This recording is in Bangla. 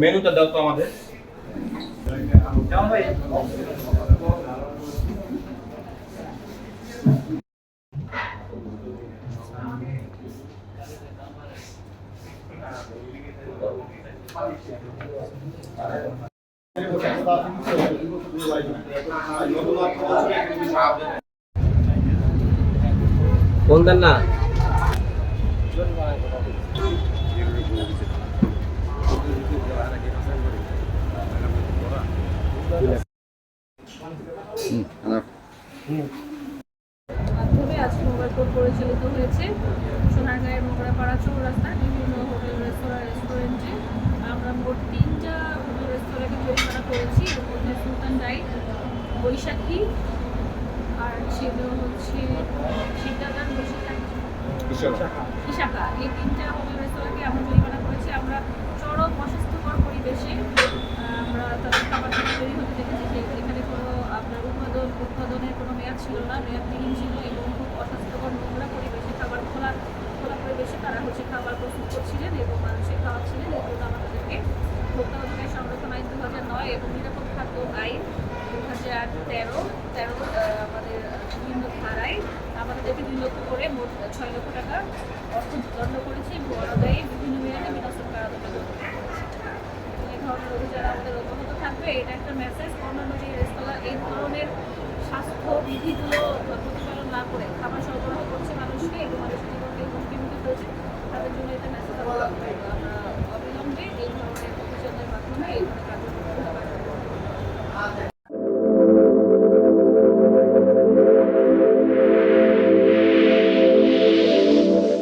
মেনুটা দাও তো আমাদের। কোন দেন না মাধ্যমে আজকে মোবাইল কোর্ট পরিচালিত হয়েছে সোনারগাঁয়ের মোগরাপাড়া চৌরাস্তার বিভিন্ন হোটেল রেস্টুরেন্টে। আমরা মোট 3টা হোটেল রেস্তোরাঁকে জরিমানা করেছি। এর মধ্যে সুলতান ডাইট, বৈশাখী আর ছিল হচ্ছে শিকদার ইশাকা। এই 3টা হোটেল রেস্তোরাঁকে আমরা জরিমানা করেছি। আমরা চরম অস্বাস্থ্যকর পরিবেশে আমরা তাদের খাবার তৈরি হতে দেখেছি যে এখানে কোনো আপনার উৎপাদনের কোনো মেয়াদ ছিল না, মেয়াদবিহীন ছিল এবং খুব অস্বাস্থ্যকর নোংরা পরিবেশে খোলা পরিবেশে তারা খাবার প্রস্তুত করছিলেন এবং মানুষের খাওয়াচ্ছিলেন। এই জন্য আমরা তাদেরকে ভোক্তা অধিকার সংরক্ষণ আইন 2009 এবং নিরাপদ খাদ্য আইন 2013 আমাদের বিভিন্ন ধারায় আমাদেরকে 2 লক্ষ করে মোট 6 লক্ষ টাকা অর্থ দণ্ড করেছে এবং অনাদায়ী বিভিন্ন মেয়াদে বিনাশন কারাদণ্ড করেছে। এই ধরনের অভিযান আমাদের অব্যাহত থাকবে। এটা একটা মেসেজ অন্যান্য যে রেস্তোরাঁ এই ধরনের স্বাস্থ্য বিধিগুলো প্রতিপালন না করে খাবার সরবরাহ করছে মানুষকে এবং মানুষকে